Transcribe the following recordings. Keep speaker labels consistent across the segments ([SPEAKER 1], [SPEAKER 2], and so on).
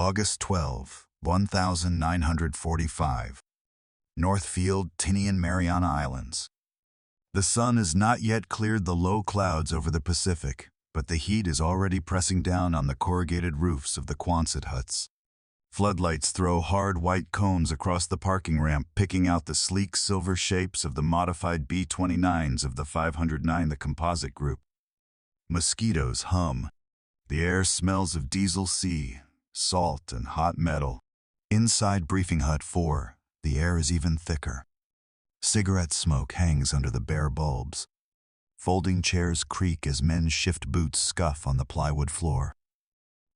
[SPEAKER 1] August 12, 1945. Northfield, Tinian Mariana Islands. The sun has not yet cleared the low clouds over the Pacific, but the heat is already pressing down on the corrugated roofs of the Quonset huts. Floodlights throw hard white cones across the parking ramp, picking out the sleek silver shapes of the modified B-29s of the 509, the Composite Group. Mosquitoes hum. The air smells of diesel sea, salt, and hot metal. Inside Briefing Hut 4, the air is even thicker. Cigarette smoke hangs under the bare bulbs. Folding chairs creak as men's shift boots scuff on the plywood floor.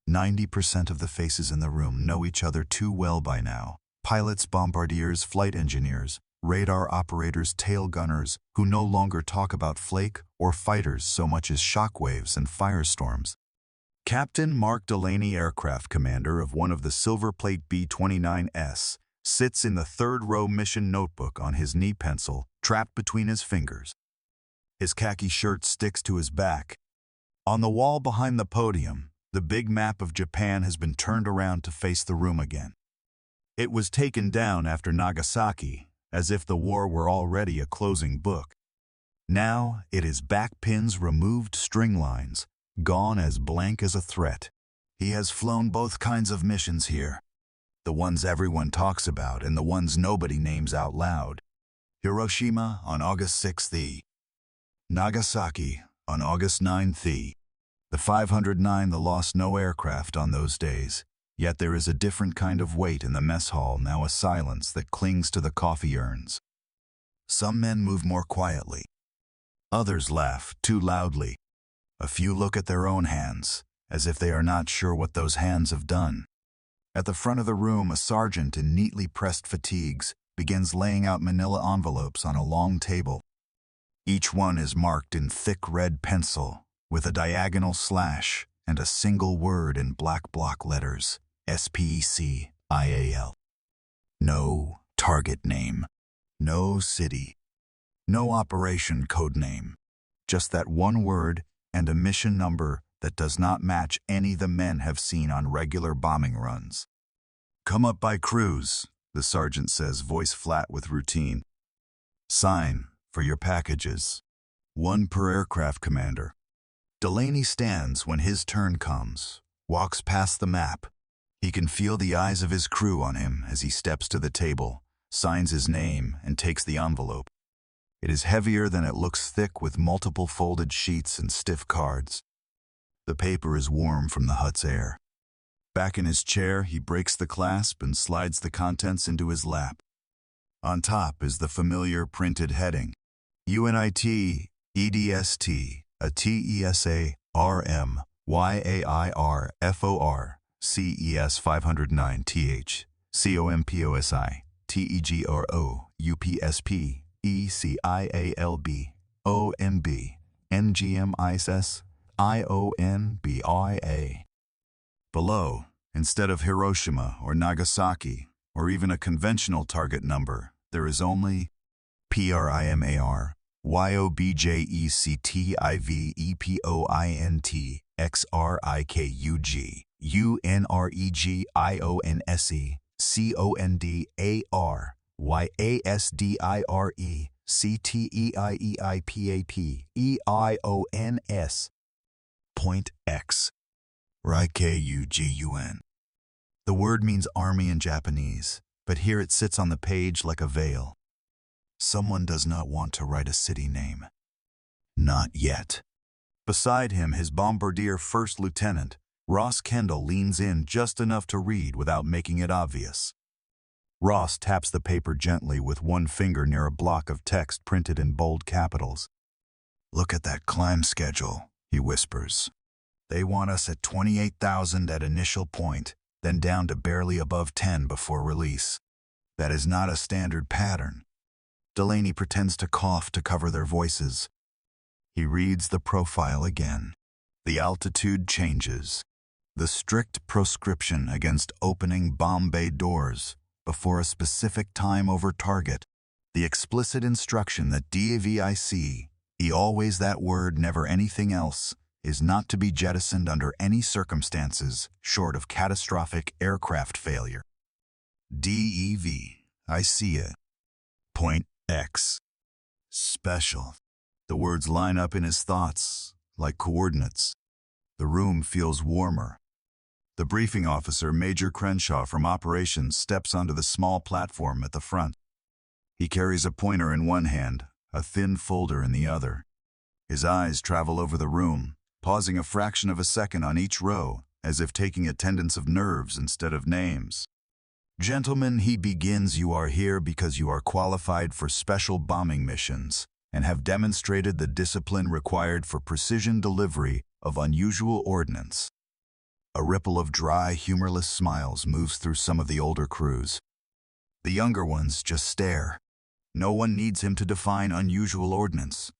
[SPEAKER 1] 90% of the faces in the room know each other too well by now. Pilots, bombardiers, flight engineers, radar operators, tail gunners, who no longer talk about flake or fighters so much as shockwaves and firestorms. Captain Mark Delaney, aircraft commander of one of the Silver Plate B-29s, sits in the third-row mission notebook on his knee pencil, trapped between his fingers. His khaki shirt sticks to his back. On the wall behind the podium, the big map of Japan has been turned around to face the room again. It was taken down after Nagasaki, as if the war were already a closing book. Now it is backpins, removed string lines, gone as blank as a threat. He has flown both kinds of missions here. The ones everyone talks about and the ones nobody names out loud. Hiroshima on August 6th. Nagasaki on August 9th. The 509 lost no aircraft on those days, yet there is a different kind of weight in the mess hall, now a silence that clings to the coffee urns. Some men move more quietly. Others laugh too loudly. A few look at their own hands, as if they are not sure what those hands have done. At the front of the room, a sergeant in neatly pressed fatigues begins laying out manila envelopes on a long table. Each one is marked in thick red pencil, with a diagonal slash and a single word in black block letters, SPECIAL. No target name, no city, no operation code name, just that one word and a mission number that does not match any the men have seen on regular bombing runs. "Come up by crews," the sergeant says, voice flat with routine. "Sign for your packages. One per aircraft commander." Delaney stands when his turn comes, walks past the map. He can feel the eyes of his crew on him as he steps to the table, signs his name, and takes the envelope. It is heavier than it looks, thick with multiple folded sheets and stiff cards. The paper is warm from the hut's air. Back in his chair, he breaks the clasp and slides the contents into his lap. On top is the familiar printed heading, UNIT EDST, a TESA RM YAIR FOR CES 509 TH COMPOSI TEGRO UPSP ECIALB OMB NGMISS IONBIA. Below, instead of Hiroshima or Nagasaki, or even a conventional target number, there is only PRIMAR YOBJECTIVEPOINT XRIKUG UNREGIONSE CONDAR YASDIRE CTEIEIPAP EIONS. Point X. Ryugun. The word means army in Japanese, but here it sits on the page like a veil. Someone does not want to write a city name. Not yet. Beside him, his bombardier first lieutenant, Ross Kendall, leans in just enough to read without making it obvious. Ross taps the paper gently with one finger near a block of text printed in bold capitals. "Look at that climb schedule," he whispers. "They want us at 28,000 at initial point, then down to barely above 10 before release. That is not a standard pattern." Delaney pretends to cough to cover their voices. He reads the profile again. The altitude changes. The strict proscription against opening bomb bay doors before a specific time over target. The explicit instruction that DAVIC, always that word, never anything else, is not to be jettisoned under any circumstances short of catastrophic aircraft failure. DEV, I see it. Point X. Special. The words line up in his thoughts, like coordinates. The room feels warmer. The briefing officer, Major Crenshaw from Operations, steps onto the small platform at the front. He carries a pointer in one hand, a thin folder in the other. His eyes travel over the room, pausing a fraction of a second on each row, as if taking attendance of nerves instead of names. Gentlemen, he begins, you are here because you are qualified for special bombing missions and have demonstrated the discipline required for precision delivery of unusual ordnance. A ripple of dry, humorless smiles moves through some of the older crews. The younger ones just stare. No one needs him to define unusual ordnance.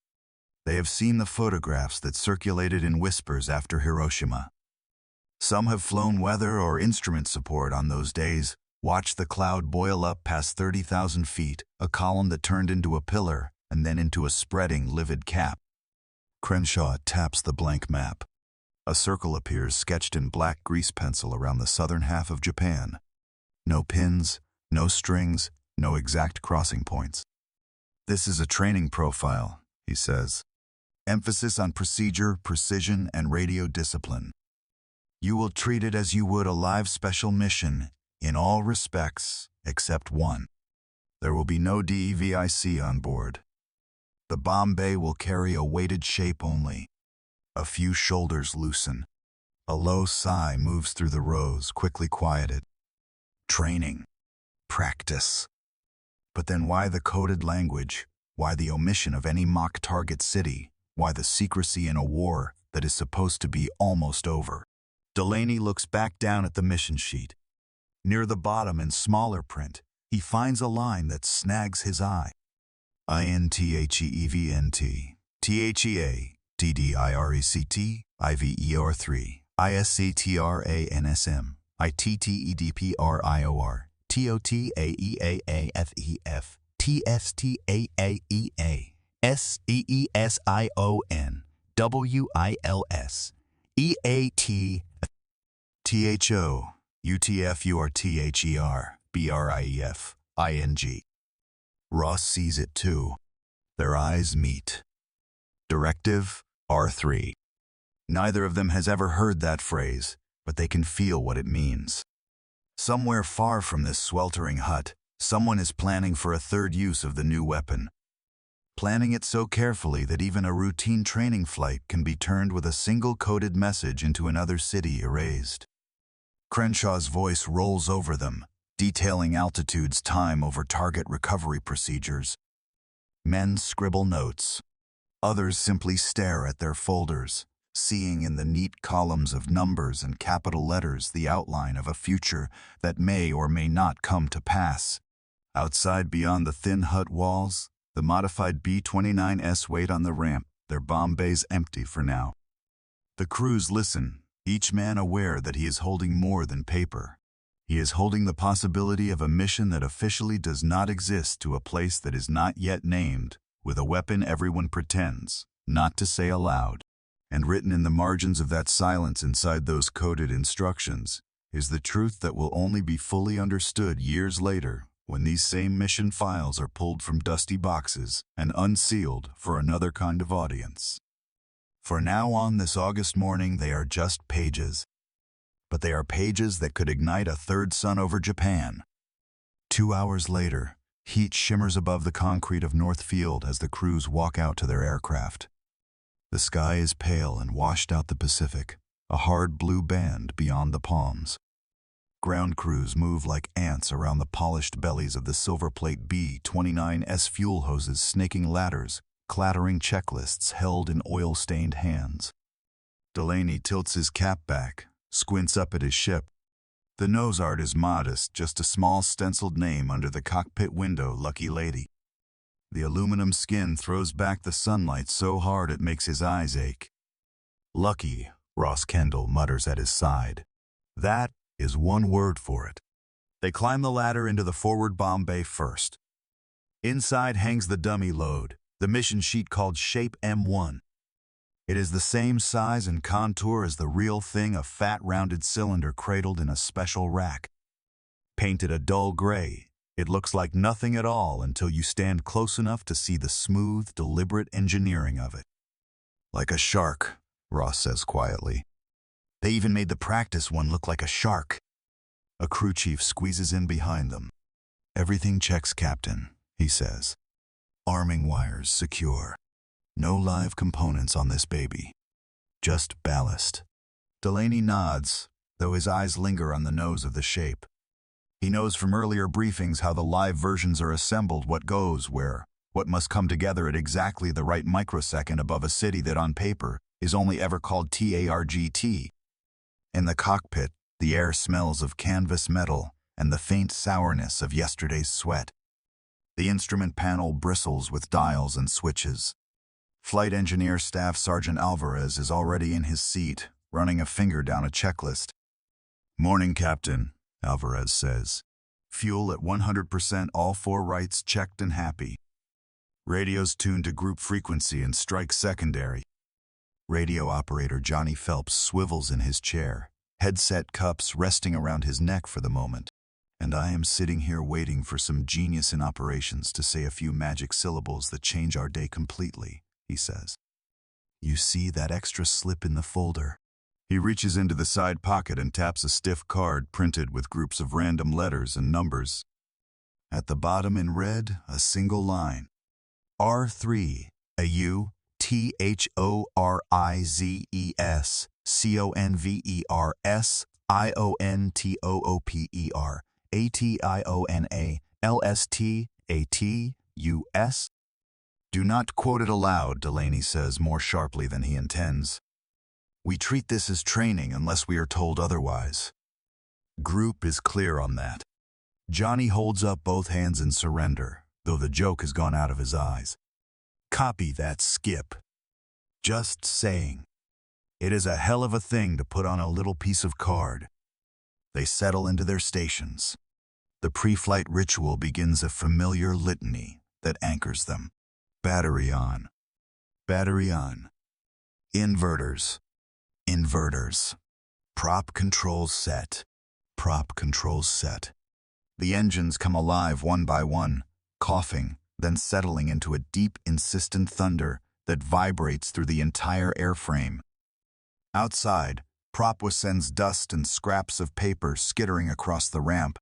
[SPEAKER 1] They have seen the photographs that circulated in whispers after Hiroshima. Some have flown weather or instrument support on those days, watched the cloud boil up past 30,000 feet, a column that turned into a pillar and then into a spreading, livid cap. Crenshaw taps the blank map. A circle appears sketched in black grease pencil around the southern half of Japan. No pins, no strings, no exact crossing points. This is a training profile, he says. Emphasis on procedure, precision, and radio discipline. You will treat it as you would a live special mission, in all respects, except one. There will be no DEVIC on board. The bomb bay will carry a weighted shape only. A few shoulders loosen. A low sigh moves through the rows, quickly quieted. Training. Practice. But then why the coded language? Why the omission of any mock target city? Why the secrecy in a war that is supposed to be almost over? Delaney looks back down at the mission sheet. Near the bottom in smaller print, he finds a line that snags his eye. INTHEEVNT, THEA, TDIRECT, IVER3, ISCTRANSM, ITTEDPRIOR, TOTAEAAFEF, TSTAAEA, SEESION, WILS, EAT, THO, UTFURTHER, BRIEF, ING. Ross sees it too. Their eyes meet. Directive R3. Neither of them has ever heard that phrase, but they can feel what it means. Somewhere far from this sweltering hut, someone is planning for a third use of the new weapon. Planning it so carefully that even a routine training flight can be turned with a single coded message into another city erased. Crenshaw's voice rolls over them, detailing altitudes, time over target recovery procedures. Men scribble notes. Others simply stare at their folders, seeing in the neat columns of numbers and capital letters the outline of a future that may or may not come to pass. Outside, beyond the thin hut walls, the modified B-29s wait on the ramp, their bomb bays empty for now. The crews listen, each man aware that he is holding more than paper. He is holding the possibility of a mission that officially does not exist to a place that is not yet named, with a weapon everyone pretends not to say aloud. And written in the margins of that silence inside those coded instructions is the truth that will only be fully understood years later when these same mission files are pulled from dusty boxes and unsealed for another kind of audience. For now on this August morning, they are just pages. But they are pages that could ignite a third sun over Japan. 2 hours later, heat shimmers above the concrete of North Field as the crews walk out to their aircraft. The sky is pale and washed out the Pacific, a hard blue band beyond the palms. Ground crews move like ants around the polished bellies of the silverplate B-29s fuel hoses, snaking ladders, clattering checklists held in oil-stained hands. Delaney tilts his cap back, squints up at his ship. The nose art is modest, just a small stenciled name under the cockpit window, Lucky Lady. The aluminum skin throws back the sunlight so hard it makes his eyes ache. Lucky, Ross Kendall mutters at his side. That is one word for it. They climb the ladder into the forward bomb bay first. Inside hangs the dummy load, the mission sheet called Shape M1. It is the same size and contour as the real thing, a fat rounded cylinder cradled in a special rack. Painted a dull gray, it looks like nothing at all until you stand close enough to see the smooth, deliberate engineering of it. Like a shark, Ross says quietly. They even made the practice one look like a shark. A crew chief squeezes in behind them. Everything checks, Captain, he says. Arming wires secure. No live components on this baby. Just ballast. Delaney nods, though his eyes linger on the nose of the shape. He knows from earlier briefings how the live versions are assembled, what goes where, what must come together at exactly the right microsecond above a city that on paper is only ever called TARGT. In the cockpit, the air smells of canvas metal and the faint sourness of yesterday's sweat. The instrument panel bristles with dials and switches. Flight Engineer Staff Sergeant Alvarez is already in his seat, running a finger down a checklist. Morning, Captain, Alvarez says. Fuel at 100%, all 4 rights checked and happy. Radios tuned to group frequency and strike secondary. Radio operator Johnny Phelps swivels in his chair, headset cups resting around his neck for the moment. And I am sitting here waiting for some genius in operations to say a few magic syllables that change our day completely, he says. You see that extra slip in the folder? He reaches into the side pocket and taps a stiff card printed with groups of random letters and numbers. At the bottom in red, a single line. R3, a U, THORIZES, CONVERS, IONTOOPER, ATIONA, LSTATUS. Do not quote it aloud, Delaney says more sharply than he intends. We treat this as training unless we are told otherwise. Group is clear on that. Johnny holds up both hands in surrender, though the joke has gone out of his eyes. Copy that, Skip. Just saying. It is a hell of a thing to put on a little piece of card. They settle into their stations. The pre-flight ritual begins, a familiar litany that anchors them. Battery on. Battery on. Inverters. Inverters. Prop controls set. Prop controls set. The engines come alive one by one, coughing, then settling into a deep, insistent thunder that vibrates through the entire airframe. Outside, Propwa sends dust and scraps of paper skittering across the ramp.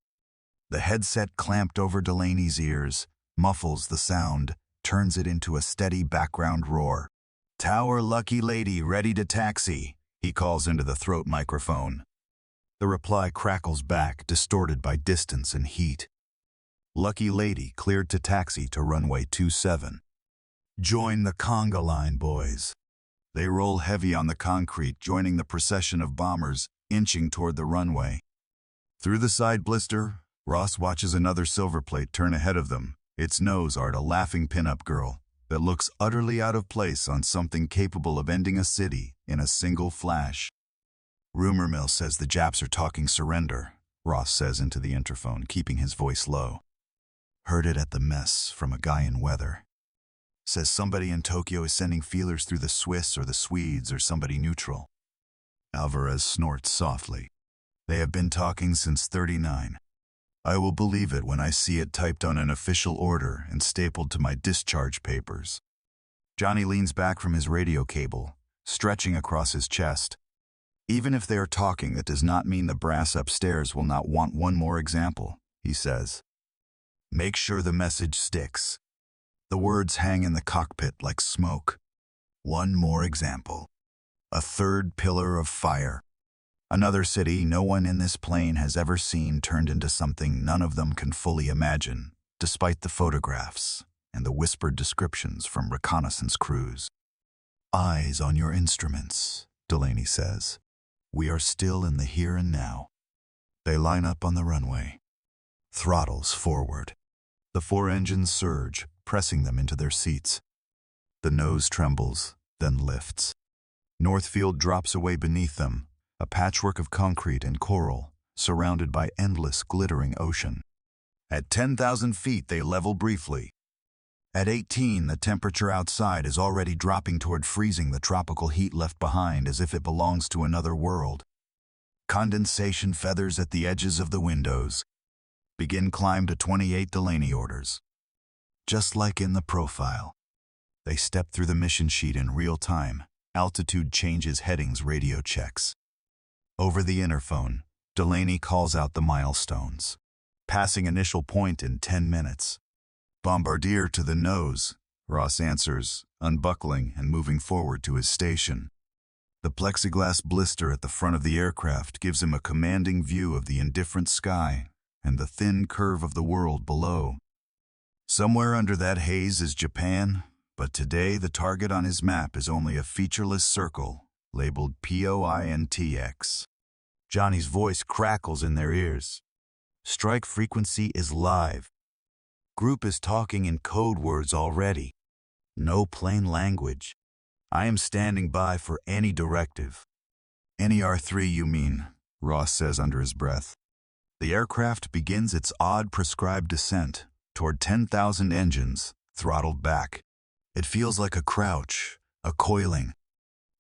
[SPEAKER 1] The headset clamped over Delaney's ears muffles the sound, turns it into a steady background roar. Tower Lucky Lady ready to taxi, he calls into the throat microphone. The reply crackles back, distorted by distance and heat. Lucky Lady cleared to taxi to runway 27. Join the conga line, boys. They roll heavy on the concrete, joining the procession of bombers, inching toward the runway. Through the side blister, Ross watches another silver plate turn ahead of them, its nose art a laughing pin-up girl that looks utterly out of place on something capable of ending a city in a single flash. Rumor mill says the Japs are talking surrender, Ross says into the interphone, keeping his voice low. Heard it at the mess from a guy in weather. Says somebody in Tokyo is sending feelers through the Swiss or the Swedes or somebody neutral. Alvarez snorts softly. They have been talking since '39. I will believe it when I see it typed on an official order and stapled to my discharge papers. Johnny leans back from his radio cable, stretching across his chest. Even if they are talking, that does not mean the brass upstairs will not want one more example, he says. Make sure the message sticks. The words hang in the cockpit like smoke. One more example. A third pillar of fire. Another city no one in this plane has ever seen turned into something none of them can fully imagine, despite the photographs and the whispered descriptions from reconnaissance crews. Eyes on your instruments, Delaney says. We are still in the here and now. They line up on the runway. Throttles forward. The 4 engines surge, pressing them into their seats. The nose trembles, then lifts. Northfield drops away beneath them, a patchwork of concrete and coral, surrounded by endless glittering ocean. At 10,000 feet, they level briefly. At 18, the temperature outside is already dropping toward freezing, the tropical heat left behind as if it belongs to another world. Condensation feathers at the edges of the windows. Begin climb to 28, Delaney orders. Just like in the profile. They step through the mission sheet in real time. Altitude changes, headings, radio checks. Over the interphone, Delaney calls out the milestones. Passing initial point in 10 minutes. Bombardier to the nose, Ross answers, unbuckling and moving forward to his station. The plexiglass blister at the front of the aircraft gives him a commanding view of the indifferent sky and the thin curve of the world below. Somewhere under that haze is Japan, but today the target on his map is only a featureless circle labeled POINTX. Johnny's voice crackles in their ears. Strike frequency is live. Group is talking in code words already. No plain language. I am standing by for any directive. Any R3, you mean, Ross says under his breath. The aircraft begins its odd prescribed descent toward 10,000 engines, throttled back. It feels like a crouch, a coiling.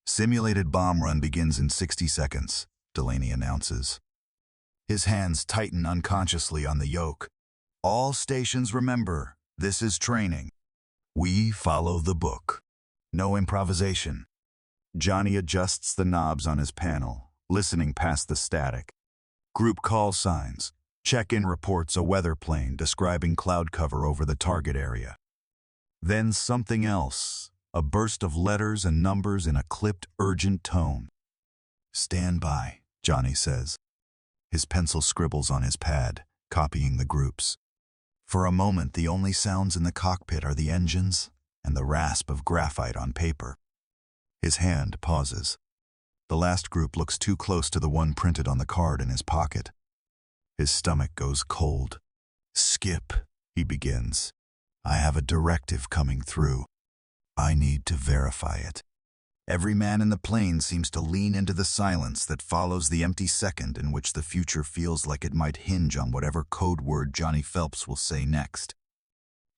[SPEAKER 1] Simulated bomb run begins in 60 seconds, Delaney announces. His hands tighten unconsciously on the yoke. All stations remember, this is training. We follow the book. No improvisation. Johnny adjusts the knobs on his panel, listening past the static. Group call signs. Check-in reports a weather plane describing cloud cover over the target area. Then something else, a burst of letters and numbers in a clipped, urgent tone. Stand by, Johnny says. His pencil scribbles on his pad, copying the groups. For a moment, the only sounds in the cockpit are the engines and the rasp of graphite on paper. His hand pauses. The last group looks too close to the one printed on the card in his pocket. His stomach goes cold. Skip, he begins. I have a directive coming through. I need to verify it. Every man in the plane seems to lean into the silence that follows the empty second in which the future feels like it might hinge on whatever code word Johnny Phelps will say next.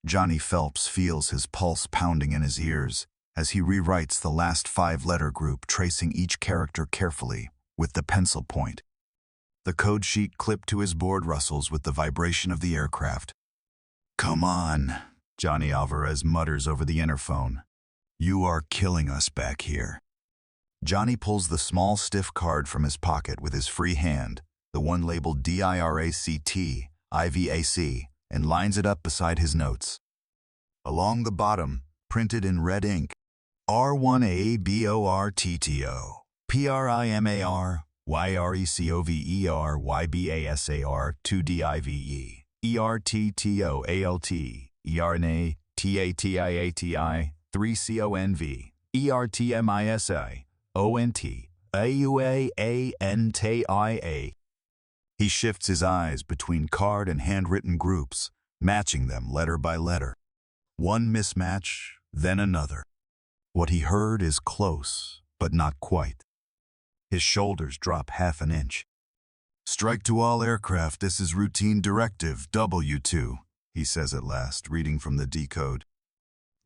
[SPEAKER 1] Johnny Phelps feels his pulse pounding in his ears as he rewrites the last 5-letter group, tracing each character carefully with the pencil point. The code sheet clipped to his board rustles with the vibration of the aircraft. Come on, Johnny Alvarez mutters over the interphone. You are killing us back here. Johnny pulls the small, stiff card from his pocket with his free hand, the one labeled DIRACT, IVAC, and lines it up beside his notes. Along the bottom, printed in red ink, R1ABORTTO, PRIMAR, YRECOVER, YBASAR, 2DIVE, ERTTOALT, ERNA, TATIATI, 3CONV, ERTMISI, ONT, AUAANTIA. He shifts his eyes between card and handwritten groups, matching them letter by letter. One mismatch, then another. What he heard is close, but not quite. His shoulders drop half an inch. Strike to all aircraft, this is routine directive W2, he says at last, reading from the decode.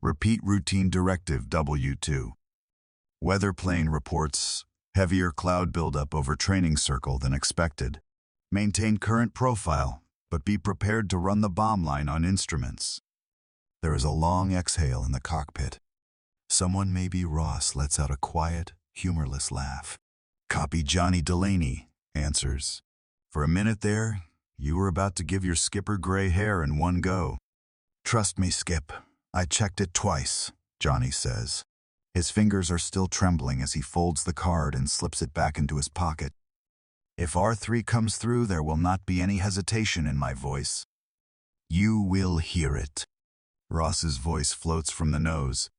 [SPEAKER 1] Repeat routine directive W2. Weather plane reports heavier cloud buildup over training circle than expected. Maintain current profile, but be prepared to run the bomb line on instruments. There is a long exhale in the cockpit. Someone, maybe Ross, lets out a quiet, humorless laugh. Copy Johnny Delaney, answers. For a minute there, you were about to give your skipper gray hair in one go. Trust me, Skip. I checked it twice, Johnny says. His fingers are still trembling as he folds the card and slips it back into his pocket. If R3 comes through, there will not be any hesitation in my voice. You will hear it. Ross's voice floats from the nose.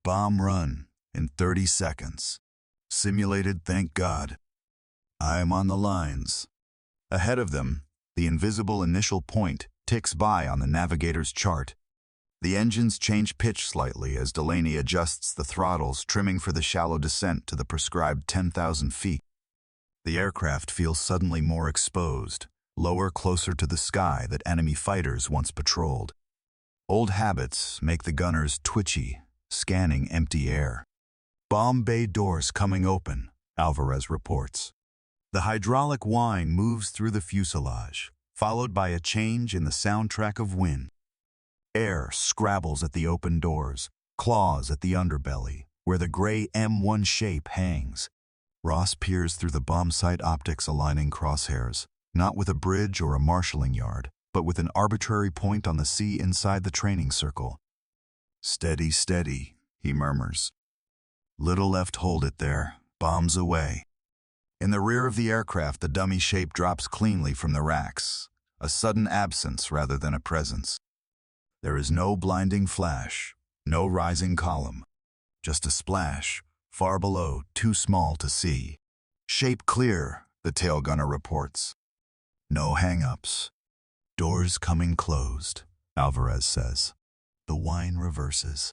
[SPEAKER 1] Bomb run in 30 seconds. Simulated, thank God. I am on the lines. Ahead of them, the invisible initial point ticks by on the navigator's chart. The engines change pitch slightly as Delaney adjusts the throttles, trimming for the shallow descent to the prescribed 10,000 feet. The aircraft feels suddenly more exposed, lower, closer to the sky that enemy fighters once patrolled. Old habits make the gunners twitchy, scanning empty air. Bomb bay doors coming open, Alvarez reports. The hydraulic whine moves through the fuselage, followed by a change in the soundtrack of wind. Air scrabbles at the open doors, claws at the underbelly, where the gray M1 shape hangs. Ross peers through the bomb sight optics aligning crosshairs, not with a bridge or a marshalling yard, but with an arbitrary point on the sea inside the training circle. Steady, steady, he murmurs. Little left, hold it there, bombs away. In the rear of the aircraft, the dummy shape drops cleanly from the racks, a sudden absence rather than a presence. There is no blinding flash, no rising column, just a splash, far below, too small to see. Shape clear, the tail gunner reports. No hang-ups. Doors coming closed, Alvarez says. The whine reverses.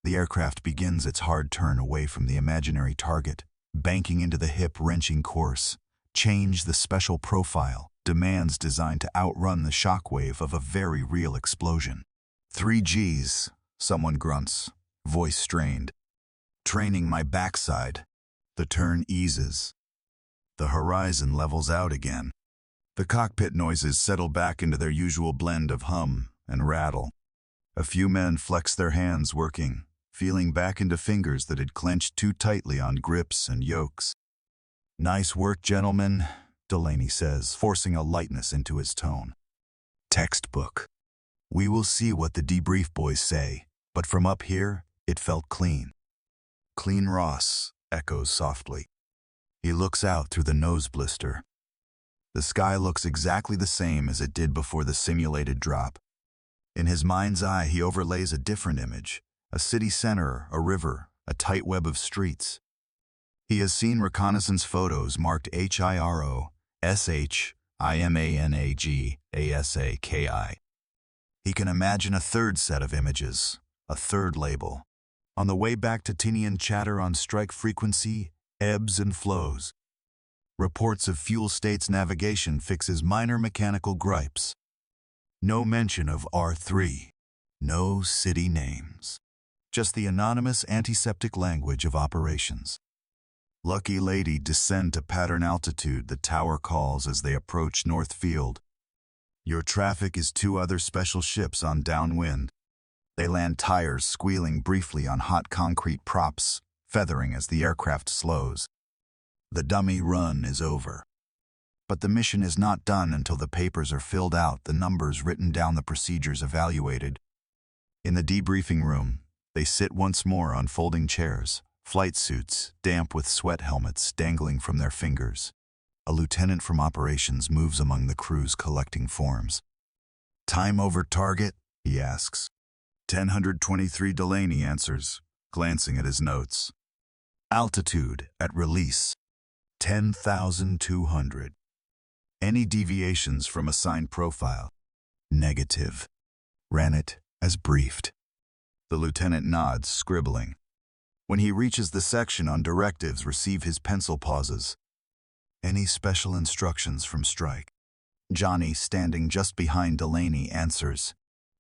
[SPEAKER 1] The aircraft begins its hard turn away from the imaginary target, banking into the hip-wrenching course. Change the special profile, demands designed to outrun the shockwave of a very real explosion. 3 Gs, someone grunts, voice strained. Training my backside. The turn eases. The horizon levels out again. The cockpit noises settle back into their usual blend of hum and rattle. A few men flex their hands working, feeling back into fingers that had clenched too tightly on grips and yokes. Nice work, gentlemen, Delaney says, forcing a lightness into his tone. Textbook. We will see what the debrief boys say, but from up here, it felt clean. Clean, Ross echoes softly. He looks out through the nose blister. The sky looks exactly the same as it did before the simulated drop. In his mind's eye, he overlays a different image, a city center, a river, a tight web of streets. He has seen reconnaissance photos marked HIROSHIMANAGASAKI. He can imagine a third set of images, a third label. On the way back to Tinian, chatter on strike frequency ebbs and flows. Reports of fuel states navigation fixes minor mechanical gripes. No mention of R3. No city names. Just the anonymous antiseptic language of operations. Lucky Lady descend to pattern altitude, the tower calls as they approach North Field. Your traffic is 2 other special ships on downwind. They land, tires squealing briefly on hot concrete props, feathering as the aircraft slows. The dummy run is over. But the mission is not done until the papers are filled out, the numbers written down, the procedures evaluated. In the debriefing room, they sit once more on folding chairs, flight suits damp with sweat, helmets dangling from their fingers. A lieutenant from operations moves among the crews collecting forms. Time over target, he asks. 1023, Delaney answers, glancing at his notes. Altitude at release. 10,200. Any deviations from assigned profile? Negative. Ran it as briefed. The lieutenant nods, scribbling. When he reaches the section on directives, receive his pencil pauses. Any special instructions from strike? Johnny, standing just behind Delaney, answers.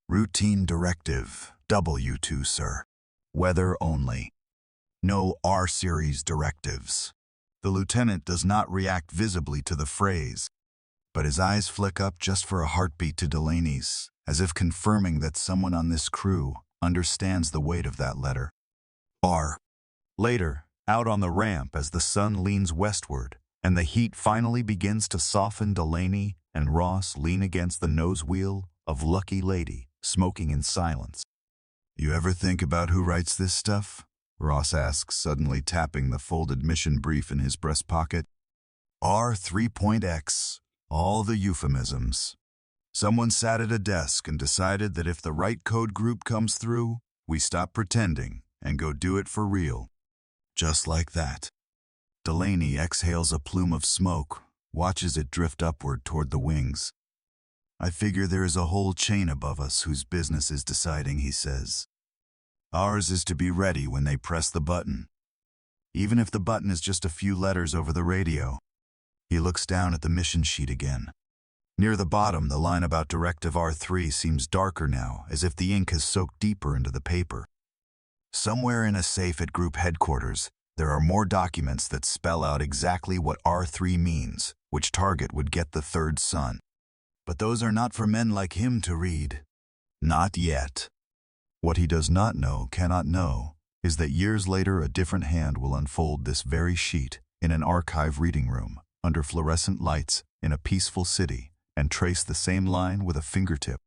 [SPEAKER 1] Routine directive, W2, sir. Weather only. No R-series directives. The lieutenant does not react visibly to the phrase, but his eyes flick up just for a heartbeat to Delaney's, as if confirming that someone on this crew understands the weight of that letter. R. Later, out on the ramp as the sun leans westward and the heat finally begins to soften, Delaney and Ross lean against the nose wheel of Lucky Lady, smoking in silence. You ever think about who writes this stuff? Ross asks, suddenly tapping the folded mission brief in his breast pocket. R3.X, all the euphemisms. Someone sat at a desk and decided that if the right code group comes through, we stop pretending and go do it for real. Just like that. Delaney exhales a plume of smoke, watches it drift upward toward the wings. I figure there is a whole chain above us whose business is deciding, he says. Ours is to be ready when they press the button. Even if the button is just a few letters over the radio. He looks down at the mission sheet again. Near the bottom, the line about Directive R3 seems darker now, as if the ink has soaked deeper into the paper. Somewhere in a safe at Group headquarters, there are more documents that spell out exactly what R3 means, which target would get the third sun. But those are not for men like him to read. Not yet. What he does not know, cannot know, is that years later a different hand will unfold this very sheet in an archive reading room, under fluorescent lights, in a peaceful city, and trace the same line with a fingertip.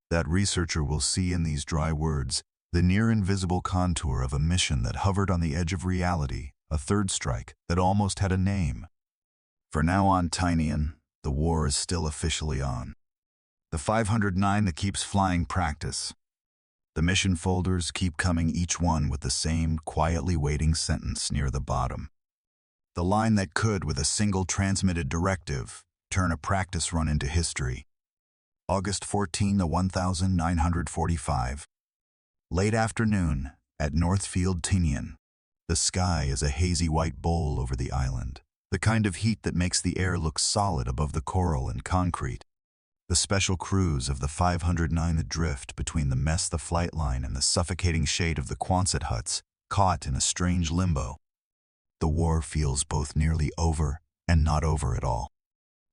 [SPEAKER 1] That researcher will see in these dry words the near-invisible contour of a mission that hovered on the edge of reality, a third strike that almost had a name. For now on Tinian, the war is still officially on. The 509 that keeps flying practice. The mission folders keep coming, each one with the same quietly waiting sentence near the bottom. The line that could, with a single transmitted directive, turn a practice run into history. August 14 to 1945. Late afternoon, at Northfield Tinian. The sky is a hazy white bowl over the island, the kind of heat that makes the air look solid above the coral and concrete. The special crews of the 509 adrift between the mess the flight line and the suffocating shade of the Quonset huts, caught in a strange limbo. The war feels both nearly over and not over at all.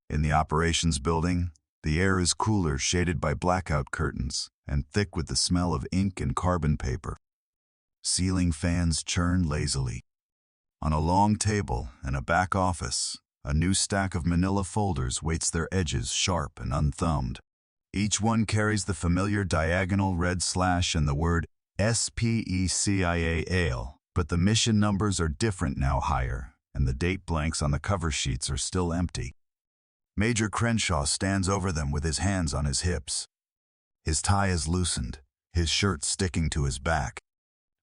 [SPEAKER 1] In the operations building, the air is cooler, shaded by blackout curtains, and thick with the smell of ink and carbon paper. Ceiling fans churn lazily. On a long table in a back office, a new stack of manila folders waits, their edges sharp and unthumbed. Each one carries the familiar diagonal red slash and the word SPECIAL, but the mission numbers are different now, higher, and the date blanks on the cover sheets are still empty. Major Crenshaw stands over them with his hands on his hips. His tie is loosened, his shirt sticking to his back.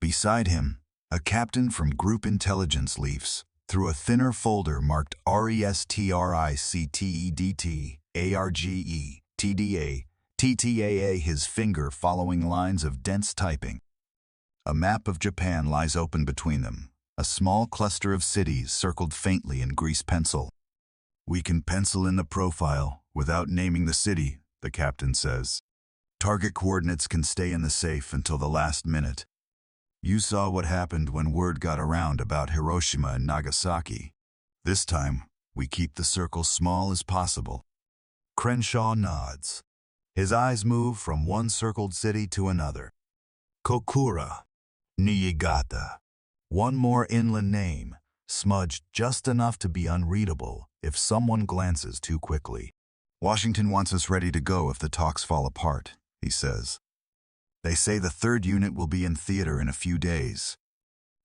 [SPEAKER 1] Beside him, a captain from Group Intelligence leafs through a thinner folder marked RESTRICTEDT, ARGE, TDA, TTAA, his finger following lines of dense typing. A map of Japan lies open between them, a small cluster of cities circled faintly in grease pencil. "We can pencil in the profile without naming the city," the captain says. "Target coordinates can stay in the safe until the last minute. You saw what happened when word got around about Hiroshima and Nagasaki. This time, we keep the circle small as possible." Crenshaw nods. His eyes move from one circled city to another. Kokura, Niigata. One more inland name, smudged just enough to be unreadable if someone glances too quickly. "Washington wants us ready to go if the talks fall apart," he says. "They say the 3rd unit will be in theater in a few days.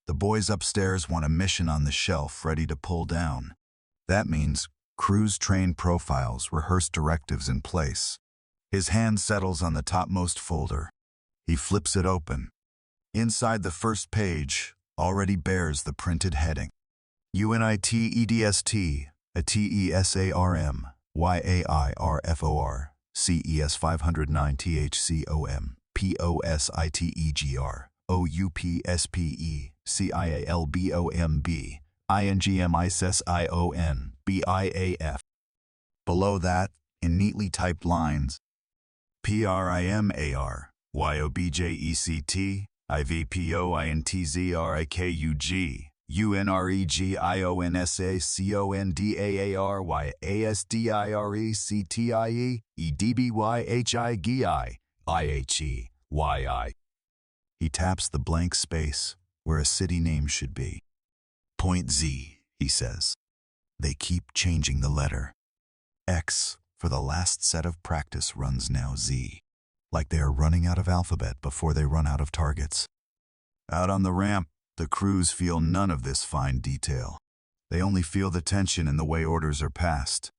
[SPEAKER 1] The boys upstairs want a mission on the shelf ready to pull down. That means crews-trained profiles, rehearsed directives in place." His hand settles on the topmost folder. He flips it open. Inside, the first page already bears the printed heading. UNITEDST, a TESARM, YAIRFOR, CES 509 THCOM, POSITEGR, OUPSPE, CIALBOMB, INGMISSION, BIAF. Below that, in neatly typed lines, PRIMAR, YOBJECT, IVPOINTZRIKUG, UNREGIONSACONDAARYASDIRECTIE, EDBYHIGI, IHEYI. He taps the blank space where a city name should be. "Point Z," he says. They keep changing the letter. X for the last set of practice runs now Z, like they are running out of alphabet before they run out of targets. Out on the ramp, the crews feel none of this fine detail. They only feel the tension in the way orders are passed.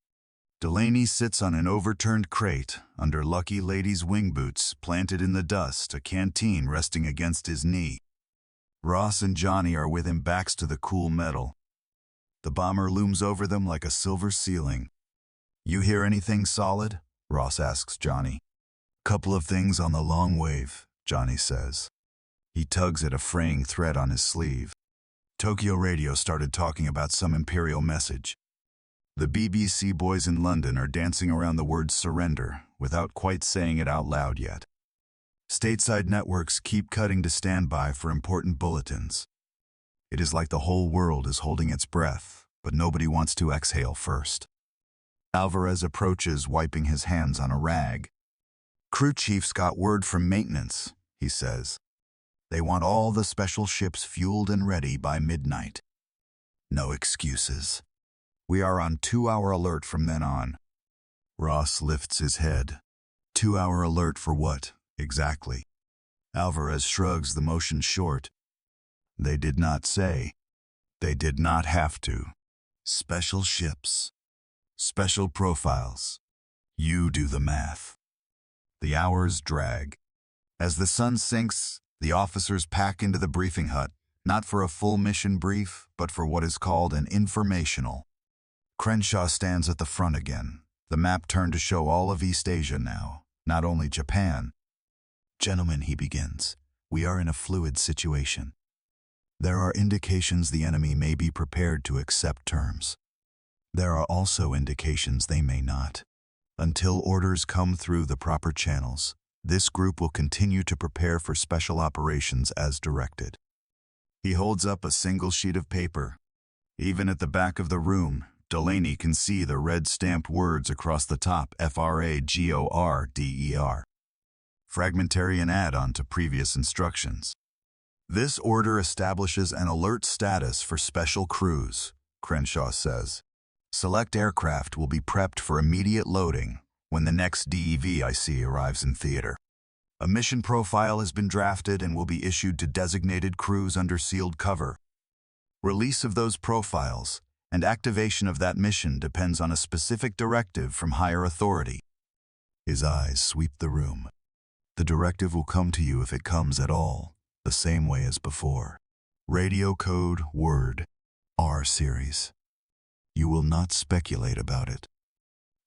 [SPEAKER 1] Delaney sits on an overturned crate under Lucky Lady's wing boots planted in the dust, a canteen resting against his knee. Ross and Johnny are with him, backs to the cool metal. The bomber looms over them like a silver ceiling. "You hear anything solid?" Ross asks Johnny. "Couple of things on the long wave," Johnny says. He tugs at a fraying thread on his sleeve. "Tokyo radio started talking about some Imperial message." The BBC boys in London are dancing around the word surrender without quite saying it out loud yet. Stateside networks keep cutting to standby for important bulletins. It is like the whole world is holding its breath, but nobody wants to exhale first. Alvarez approaches, wiping his hands on a rag. "Crew chief's got word from maintenance," he says. "They want all the special ships fueled and ready by midnight. No excuses. We are on 2-hour alert from then on." Ross lifts his head. 2-hour alert for what, exactly? Alvarez shrugs, the motion short. They did not say. They did not have to. Special ships. Special profiles. You do the math. The hours drag. As the sun sinks, the officers pack into the briefing hut, not for a full mission brief, but for what is called an informational. Crenshaw stands at the front again, the map turned to show all of East Asia now, not only Japan. "Gentlemen," he begins, "we are in a fluid situation. There are indications the enemy may be prepared to accept terms. There are also indications they may not. Until orders come through the proper channels, this group will continue to prepare for special operations as directed." He holds up a single sheet of paper. Even at the back of the room, Delaney can see the red stamped words across the top, FRAGORDER. Fragmentary and add-on to previous instructions. "This order establishes an alert status for special crews," Crenshaw says. "Select aircraft will be prepped for immediate loading when the next DEVIC arrives in theater. A mission profile has been drafted and will be issued to designated crews under sealed cover. Release of those profiles and activation of that mission depends on a specific directive from higher authority." His eyes sweep the room. "The directive will come to you if it comes at all, the same way as before. Radio code word, R series. You will not speculate about it.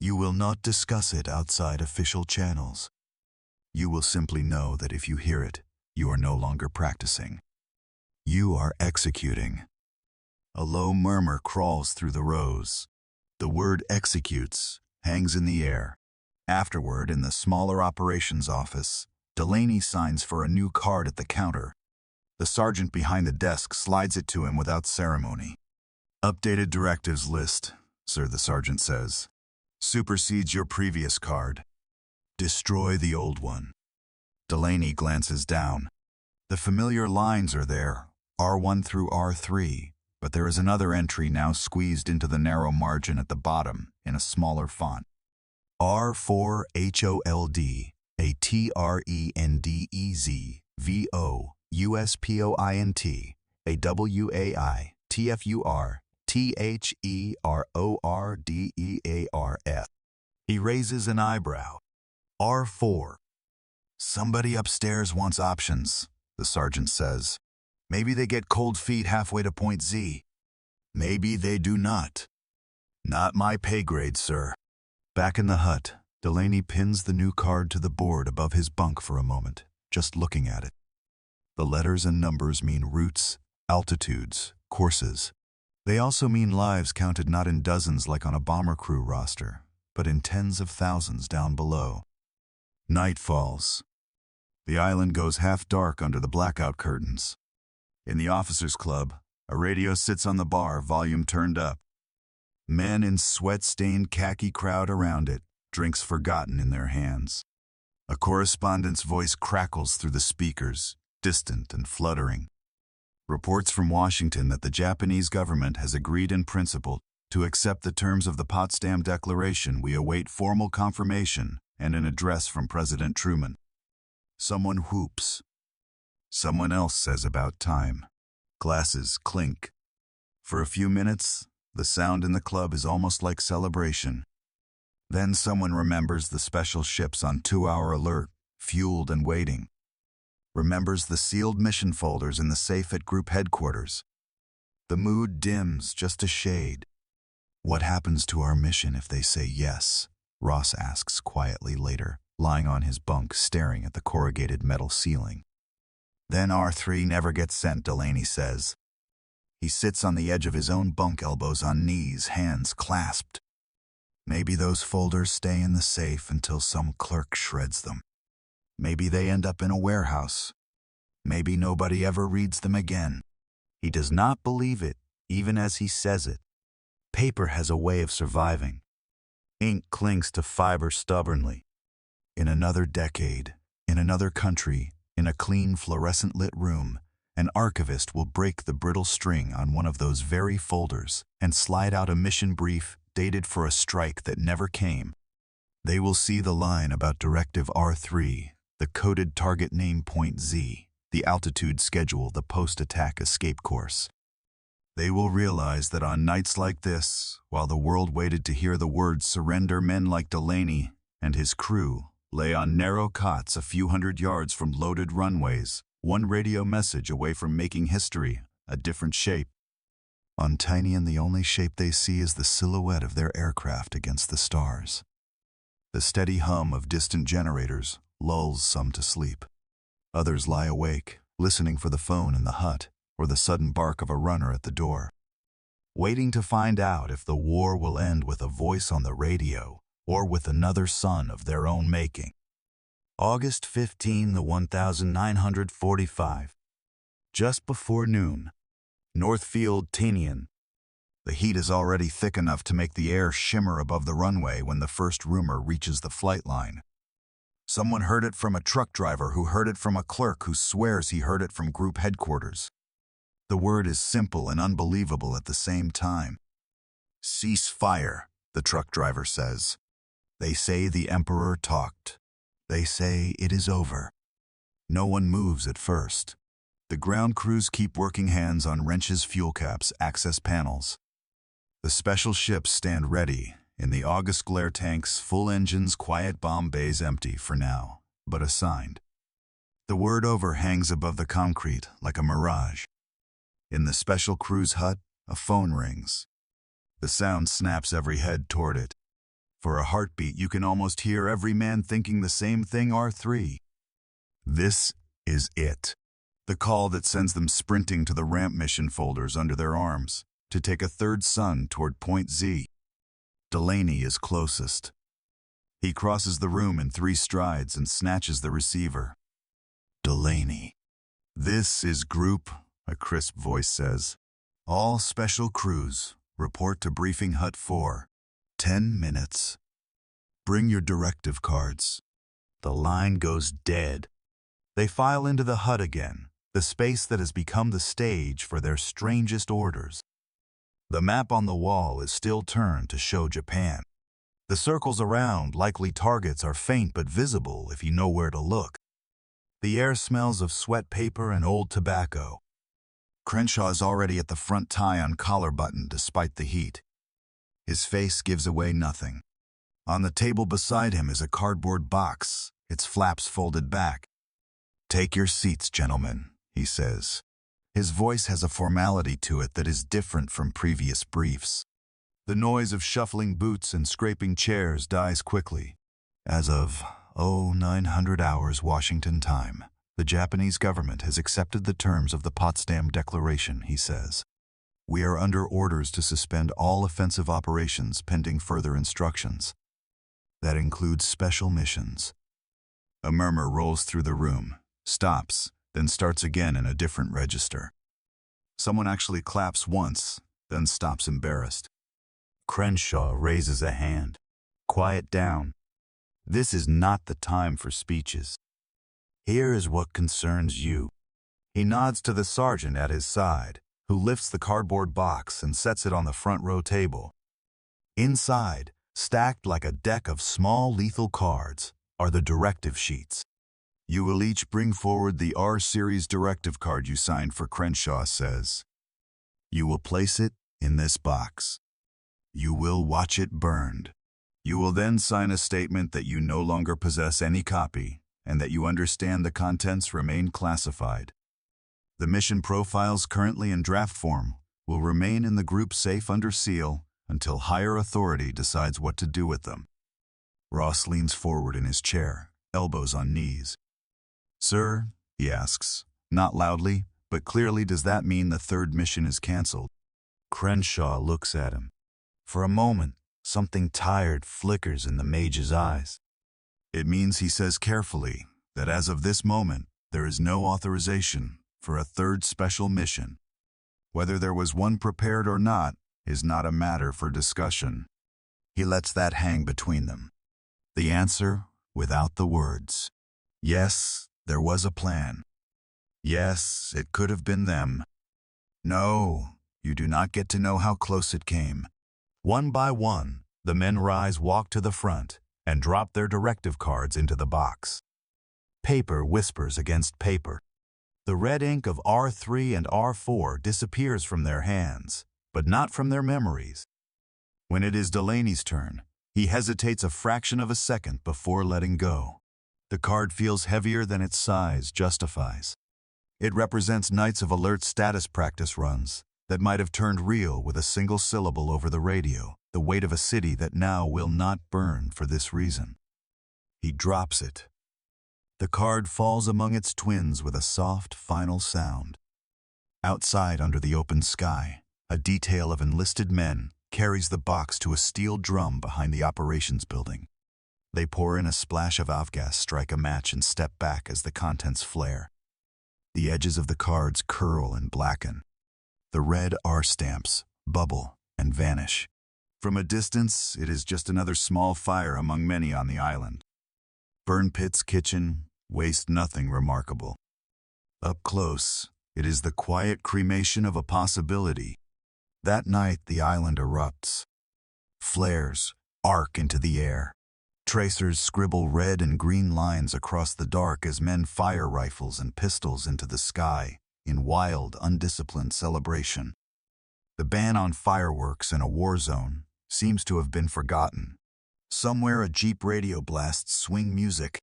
[SPEAKER 1] You will not discuss it outside official channels. You will simply know that if you hear it, you are no longer practicing. You are executing." A low murmur crawls through the rows. The word "executes" hangs in the air. Afterward, in the smaller operations office, Delaney signs for a new card at the counter. The sergeant behind the desk slides it to him without ceremony. "Updated directives list," sir, the sergeant says. "Supersedes your previous card. Destroy the old one." Delaney glances down. The familiar lines are there, R1 through R3, but there is another entry now squeezed into the narrow margin at the bottom in a smaller font. R4 HOLD ATRENDEZ VO USPOINT AWAI TFUR THERORDEARF. He raises an eyebrow. R4. "Somebody upstairs wants options," the sergeant says. "Maybe they get cold feet halfway to point Z. Maybe they do not. Not my pay grade, sir." Back in the hut, Delaney pins the new card to the board above his bunk for a moment, just looking at it. The letters and numbers mean routes, altitudes, courses. They also mean lives counted not in dozens like on a bomber crew roster, but in tens of thousands down below. Night falls. The island goes half dark under the blackout curtains. In the officers' club, a radio sits on the bar, volume turned up. Men in sweat-stained khaki crowd around it, drinks forgotten in their hands. A correspondent's voice crackles through the speakers, distant and fluttering. Reports from Washington that the Japanese government has agreed in principle to accept the terms of the Potsdam Declaration. We await formal confirmation and an address from President Truman. Someone whoops. Someone else says about time. Glasses clink. For a few minutes, the sound in the club is almost like celebration. Then someone remembers the special ships on 2-hour alert, fueled and waiting. Remembers the sealed mission folders in the safe at group headquarters. The mood dims just a shade. "What happens to our mission if they say yes?" Ross asks quietly later, lying on his bunk staring at the corrugated metal ceiling. "Then R3 never gets sent," Delaney says. He sits on the edge of his own bunk, elbows on knees, hands clasped. Maybe those folders stay in the safe until some clerk shreds them. Maybe they end up in a warehouse. Maybe nobody ever reads them again. He does not believe it, even as he says it. Paper has a way of surviving. Ink clings to fiber stubbornly. In another decade, in another country, in a clean fluorescent-lit room, an archivist will break the brittle string on one of those very folders and slide out a mission brief dated for a strike that never came. They will see the line about Directive R3, the coded target name Point Z, the altitude schedule, the post-attack escape course. They will realize that on nights like this, while the world waited to hear the words surrender, men like Delaney and his crew lay on narrow cots a few hundred yards from loaded runways, one radio message away from making history, a different shape. On Tinian, the only shape they see is the silhouette of their aircraft against the stars. The steady hum of distant generators lulls some to sleep. Others lie awake, listening for the phone in the hut or the sudden bark of a runner at the door, waiting to find out if the war will end with a voice on the radio or with another son of their own making. August 15, the 1945. Just before noon. Northfield, Tinian. The heat is already thick enough to make the air shimmer above the runway when the first rumor reaches the flight line. Someone heard it from a truck driver who heard it from a clerk who swears he heard it from group headquarters. The word is simple and unbelievable at the same time. Cease fire, the truck driver says. They say the Emperor talked. They say it is over. No one moves at first. The ground crews keep working hands on wrenches, fuel caps, access panels. The special ships stand ready, in the August glare tanks, full engines, quiet bomb bays empty for now, but assigned. The word over hangs above the concrete like a mirage. In the special crew's hut, a phone rings. The sound snaps every head toward it. For a heartbeat, you can almost hear every man thinking the same thing, R3. This is it. The call that sends them sprinting to the ramp mission folders under their arms to take a third sun toward Point Z. Delaney is closest. He crosses the room in 3 strides and snatches the receiver. Delaney. This is Group, a crisp voice says. All special crews, report to Briefing Hut 4. 10 minutes. Bring your directive cards. The line goes dead. They file into the hut again, the space that has become the stage for their strangest orders. The map on the wall is still turned to show Japan. The circles around likely targets are faint but visible if you know where to look. The air smells of sweat paper and old tobacco. Crenshaw is already at the front, tie on collar button despite the heat. His face gives away nothing. On the table beside him is a cardboard box, its flaps folded back. Take your seats, gentlemen, he says. His voice has a formality to it that is different from previous briefs. The noise of shuffling boots and scraping chairs dies quickly. As of 0900 hours Washington time, the Japanese government has accepted the terms of the Potsdam Declaration, he says. We are under orders to suspend all offensive operations pending further instructions. That includes special missions. A murmur rolls through the room, stops, then starts again in a different register. Someone actually claps once, then stops embarrassed. Crenshaw raises a hand. Quiet down. This is not the time for speeches. Here is what concerns you. He nods to the sergeant at his side, who lifts the cardboard box and sets it on the front row table. Inside, stacked like a deck of small lethal cards, are the directive sheets. You will each bring forward the R-Series directive card you signed for, Crenshaw says. You will place it in this box. You will watch it burned. You will then sign a statement that you no longer possess any copy and that you understand the contents remain classified. The mission profiles currently in draft form will remain in the group safe under seal until higher authority decides what to do with them. Ross leans forward in his chair, elbows on knees. Sir, he asks, not loudly, But clearly, does that mean the third mission is canceled? Crenshaw looks at him. For a moment, something tired flickers in the mage's eyes. It means, he says carefully, that as of this moment, there is no authorization for a third special mission. Whether there was one prepared or not is not a matter for discussion. He lets that hang between them. The answer, without the words. Yes, there was a plan. Yes, it could have been them. No, you do not get to know how close it came. One by one, the men rise, walk to the front, and drop their directive cards into the box. Paper whispers against paper. The red ink of R3 and R4 disappears from their hands, but not from their memories. When it is Delaney's turn, he hesitates a fraction of a second before letting go. The card feels heavier than its size justifies. It represents nights of alert status practice runs that might have turned real with a single syllable over the radio, the weight of a city that now will not burn for this reason. He drops it. The card falls among its twins with a soft, final sound. Outside, under the open sky, a detail of enlisted men carries the box to a steel drum behind the operations building. They pour in a splash of avgas, strike a match, and step back as the contents flare. The edges of the cards curl and blacken. The red R stamps bubble and vanish. From a distance, it is just another small fire among many on the island. Burn Pit's kitchen wastes nothing remarkable. Up close, it is the quiet cremation of a possibility. That night, the island erupts. Flares arc into the air. Tracers scribble red and green lines across the dark as men fire rifles and pistols into the sky in wild, undisciplined celebration. The ban on fireworks in a war zone seems to have been forgotten. Somewhere a Jeep radio blasts swing music.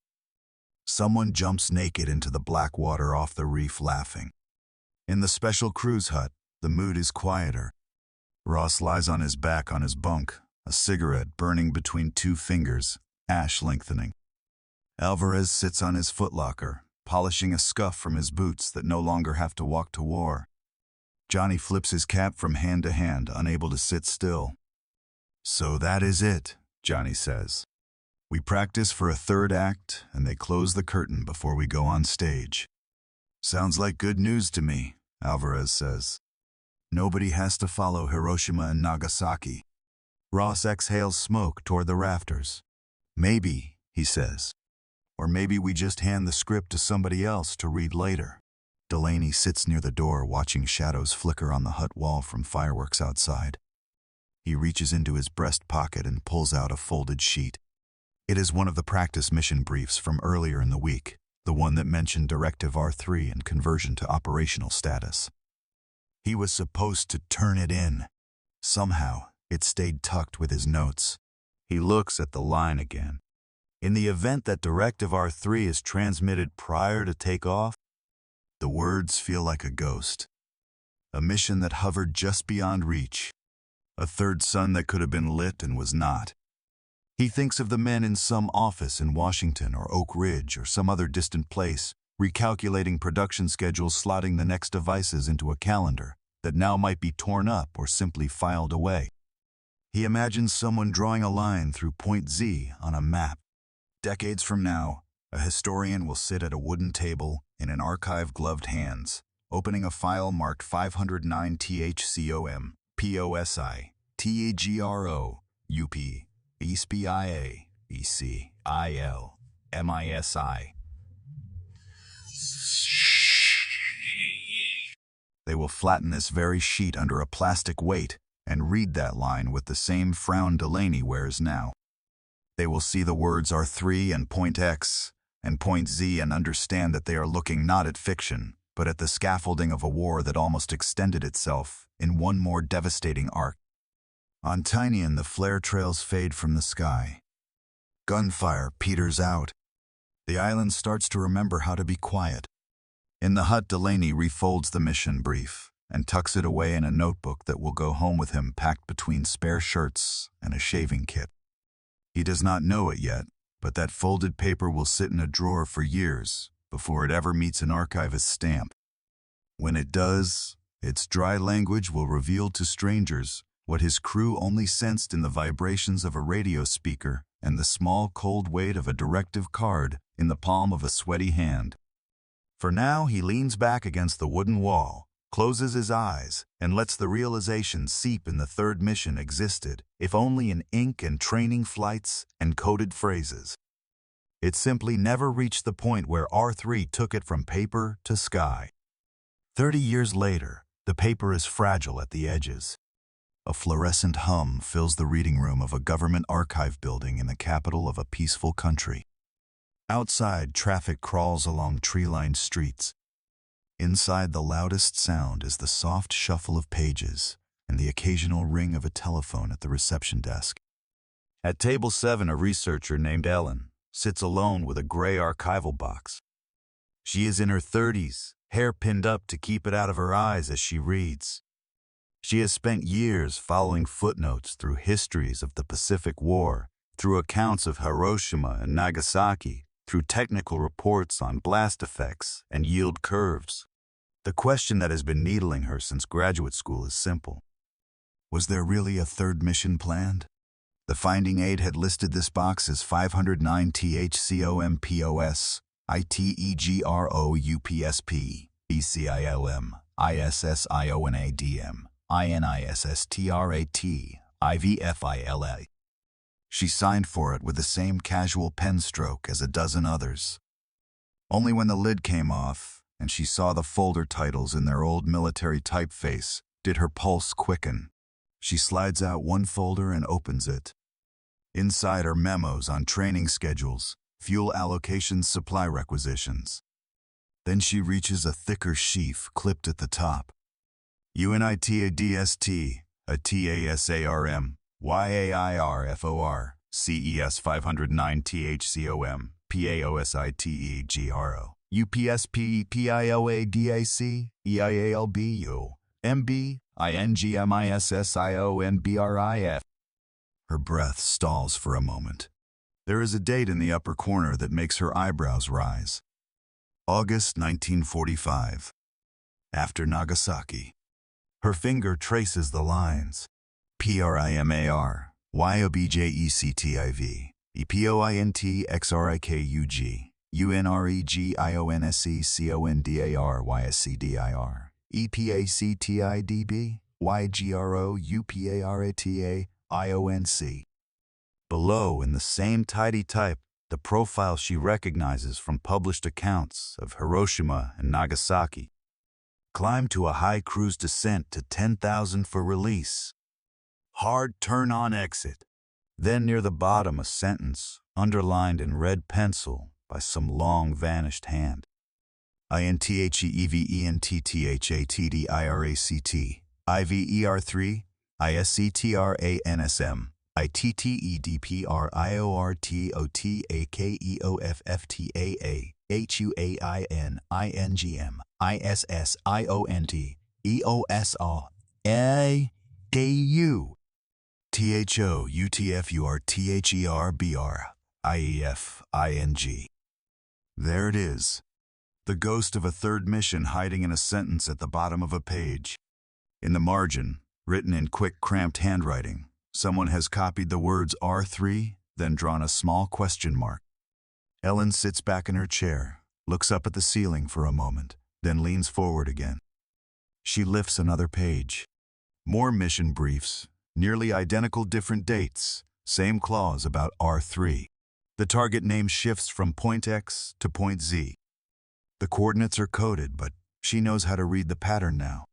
[SPEAKER 1] Someone jumps naked into the black water off the reef laughing. In the special cruise hut, the mood is quieter. Ross lies on his back on his bunk, a cigarette burning between two fingers, ash lengthening. Alvarez sits on his footlocker, polishing a scuff from his boots that no longer have to walk to war. Johnny flips his cap from hand to hand, unable to sit still. "So that is it," Johnny says. "We practice for a third act, and they close the curtain before we go on stage." "Sounds like good news to me," Alvarez says. "Nobody has to follow Hiroshima and Nagasaki." Ross exhales smoke toward the rafters. "Maybe," he says. "Or maybe we just hand the script to somebody else to read later." Delaney sits near the door, watching shadows flicker on the hut wall from fireworks outside. He reaches into his breast pocket and pulls out a folded sheet. It is one of the practice mission briefs from earlier in the week, the one that mentioned Directive R3 and conversion to operational status. He was supposed to turn it in. Somehow, it stayed tucked with his notes. He looks at the line again. In the event that Directive R3 is transmitted prior to takeoff, the words feel like a ghost. A mission that hovered just beyond reach. A third sun that could have been lit and was not. He thinks of the men in some office in Washington or Oak Ridge or some other distant place, recalculating production schedules, slotting the next devices into a calendar that now might be torn up or simply filed away. He imagines someone drawing a line through point Z on a map. Decades from now, a historian will sit at a wooden table in an archive gloved hands, opening a file marked 509 THCOM, POSI, TAGRO, UP, ESPIA, ECIL, MISI. They will flatten this very sheet under a plastic weight and read that line with the same frown Delaney wears now. They will see the words R3 and point X and point Z and understand that they are looking not at fiction, but at the scaffolding of a war that almost extended itself in one more devastating arc. On Tinian, the flare trails fade from the sky. Gunfire peters out. The island starts to remember how to be quiet. In the hut, Delaney refolds the mission brief and tucks it away in a notebook that will go home with him, packed between spare shirts and a shaving kit. He does not know it yet, but that folded paper will sit in a drawer for years before it ever meets an archivist's stamp. When it does, its dry language will reveal to strangers what his crew only sensed in the vibrations of a radio speaker and the small cold weight of a directive card in the palm of a sweaty hand. For now, he leans back against the wooden wall, closes his eyes, and lets the realization seep in the third mission existed, if only in ink and training flights and coded phrases. It simply never reached the point where R3 took it from paper to sky. 30 years later, the paper is fragile at the edges. A fluorescent hum fills the reading room of a government archive building in the capital of a peaceful country. Outside, traffic crawls along tree-lined streets. Inside, the loudest sound is the soft shuffle of pages and the occasional ring of a telephone at the reception desk. At table 7, a researcher named Ellen sits alone with a gray archival box. She is in her 30s, hair pinned up to keep it out of her eyes as she reads. She has spent years following footnotes through histories of the Pacific War, through accounts of Hiroshima and Nagasaki, through technical reports on blast effects and yield curves. The question that has been needling her since graduate school is simple. Was there really a third mission planned? The finding aid had listed this box as 509 THCOMPOS, ITEGROUPSP, BCILM, ISSIONADM, INISSTRAT, IVFILA. She signed for it with the same casual pen stroke as a dozen others. Only when the lid came off and she saw the folder titles in their old military typeface did her pulse quicken. She slides out one folder and opens it. Inside are memos on training schedules, fuel allocations, supply requisitions. Then she reaches a thicker sheaf clipped at the top. UNITADST, a TASARM, YAIRFOR, CES 509 THCOM, PAOSITEGRO, UPSP PIOADAC, EIALBU, MB, INGMISSIONBRIF. Her breath stalls for a moment. There is a date in the upper corner that makes her eyebrows rise. August 1945. After Nagasaki. Her finger traces the lines. PRIMAR, YOBJECTIV, EPOINTXRIKUG, UNREGIONSECONDAR YSCDIR, EPACTIDB, YGROUPARATA IONC. Below, in the same tidy type, the profile she recognizes from published accounts of Hiroshima and Nagasaki. Climb to a high cruise descent to 10,000 for release. Hard turn on exit. Then near the bottom a sentence, underlined in red pencil by some long vanished hand. INTHEEVENTTHATDIRACT, IVER3, ISCTRANSM, ITTEDPRIORTOTAKEOFFTAA, HUAININGM, ISSIONT, EOSR, ADU, THOUTFURTHERBR, IEFING. There it is. The ghost of a third mission hiding in a sentence at the bottom of a page. In the margin, written in quick, cramped handwriting, someone has copied the words R3, then drawn a small question mark. Ellen sits back in her chair, looks up at the ceiling for a moment, then leans forward again. She lifts another page. More mission briefs, nearly identical different dates, same clause about R3. The target name shifts from point X to point Z. The coordinates are coded, but she knows how to read the pattern now.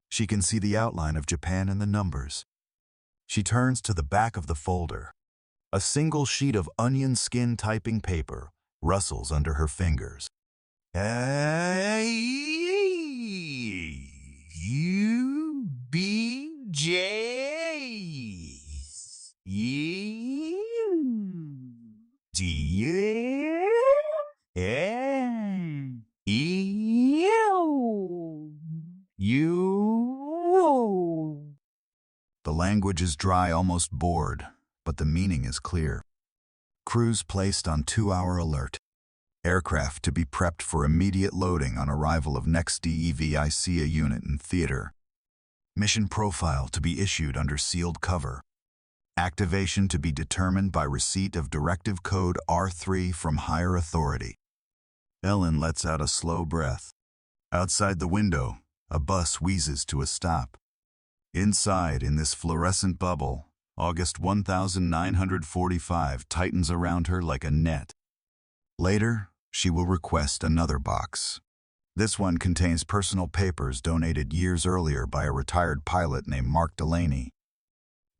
[SPEAKER 1] She can see the outline of Japan and the numbers. She turns to the back of the folder. A single sheet of onion skin typing paper rustles under her fingers. The language is dry, almost bored, but the meaning is clear. Crews placed on 2-hour alert. Aircraft to be prepped for immediate loading on arrival of next DEVICA unit in theater. Mission profile to be issued under sealed cover. Activation to be determined by receipt of Directive Code R3 from higher authority. Ellen lets out a slow breath. Outside the window, a bus wheezes to a stop. Inside, in this fluorescent bubble, August 1945 tightens around her like a net. Later, she will request another box. This one contains personal papers donated years earlier by a retired pilot named Mark Delaney.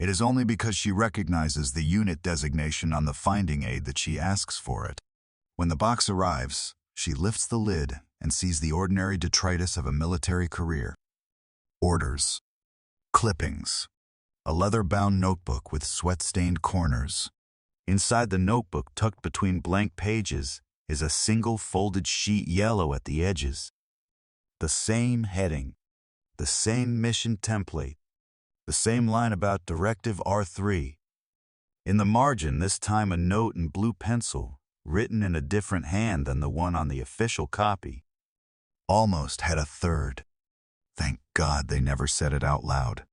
[SPEAKER 1] It is only because she recognizes the unit designation on the finding aid that she asks for it. When the box arrives, she lifts the lid and sees the ordinary detritus of a military career. Orders. Clippings. A leather-bound notebook with sweat-stained corners. Inside the notebook, tucked between blank pages, is a single folded sheet, yellow at the edges. The same heading, the same mission template, the same line about Directive R3. In the margin, this time a note in blue pencil, written in a different hand than the one on the official copy. Almost had a third. Thank God they never said it out loud.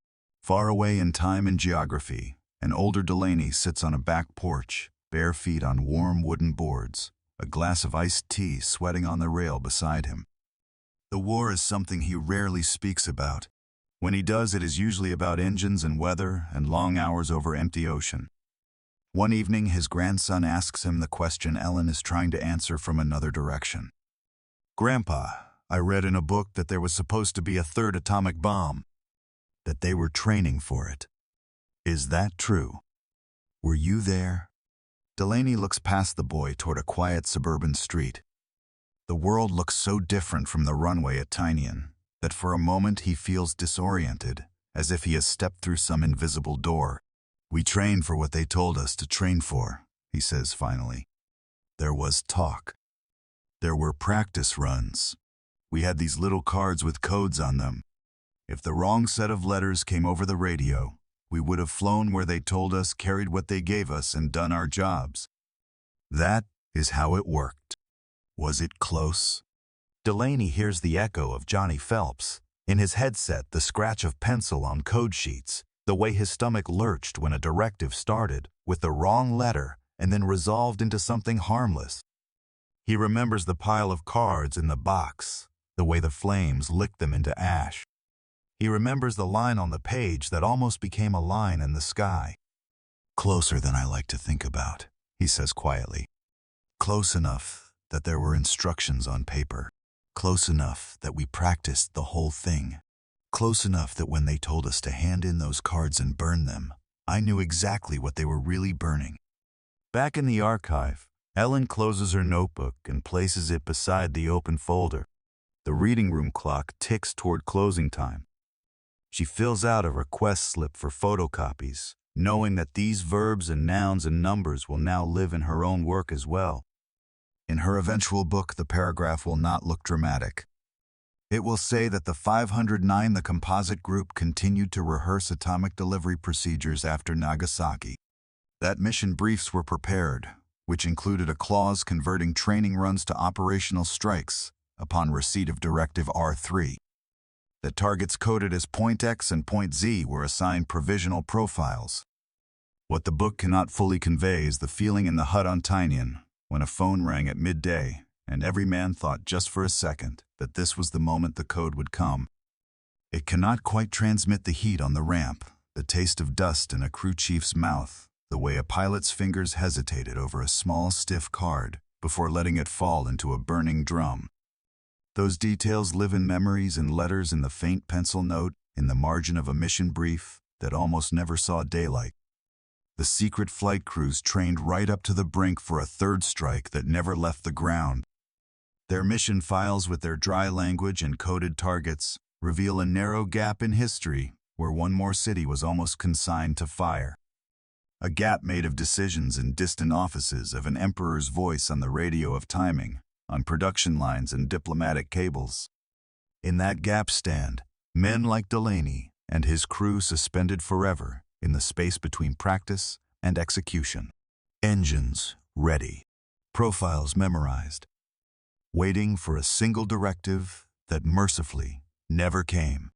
[SPEAKER 1] Far away in time and geography, an older Delaney sits on a back porch, bare feet on warm wooden boards, a glass of iced tea sweating on the rail beside him. The war is something he rarely speaks about. When he does, it is usually about engines and weather and long hours over empty ocean. One evening, his grandson asks him the question Ellen is trying to answer from another direction. "Grandpa, I read in a book that there was supposed to be a third atomic bomb, that they were training for it. Is that true? Were you there?" Delaney looks past the boy toward a quiet suburban street. The world looks so different from the runway at Tinian that for a moment he feels disoriented, as if he has stepped through some invisible door. "We trained for what they told us to train for," he says finally. "There was talk. There were practice runs. We had these little cards with codes on them. If the wrong set of letters came over the radio, we would have flown where they told us, carried what they gave us, and done our jobs. That is how it worked. Was it close?" Delaney hears the echo of Johnny Phelps. In his headset, the scratch of pencil on code sheets, the way his stomach lurched when a directive started with the wrong letter and then resolved into something harmless. He remembers the pile of cards in the box, the way the flames licked them into ash. He remembers the line on the page that almost became a line in the sky. "Closer than I like to think about," he says quietly. "Close enough that there were instructions on paper. Close enough that we practiced the whole thing. Close enough that when they told us to hand in those cards and burn them, I knew exactly what they were really burning." Back in the archive, Ellen closes her notebook and places it beside the open folder. The reading room clock ticks toward closing time. She fills out a request slip for photocopies, knowing that these verbs and nouns and numbers will now live in her own work as well. In her eventual book, the paragraph will not look dramatic. It will say that the 509, the Composite Group, continued to rehearse atomic delivery procedures after Nagasaki. That mission briefs were prepared, which included a clause converting training runs to operational strikes upon receipt of Directive R3. That targets coded as Point X and Point Z were assigned provisional profiles. What the book cannot fully convey is the feeling in the hut on Tinian when a phone rang at midday and every man thought just for a second that this was the moment the code would come. It cannot quite transmit the heat on the ramp, the taste of dust in a crew chief's mouth, the way a pilot's fingers hesitated over a small, stiff card before letting it fall into a burning drum. Those details live in memories and letters in the faint pencil note in the margin of a mission brief that almost never saw daylight. The secret flight crews trained right up to the brink for a third strike that never left the ground. Their mission files with their dry language and coded targets reveal a narrow gap in history where one more city was almost consigned to fire. A gap made of decisions in distant offices, of an emperor's voice on the radio of timing, on production lines and diplomatic cables. In that gap stand men like Delaney and his crew suspended forever in the space between practice and execution. Engines ready. Profiles memorized. waiting for a single directive that mercifully never came.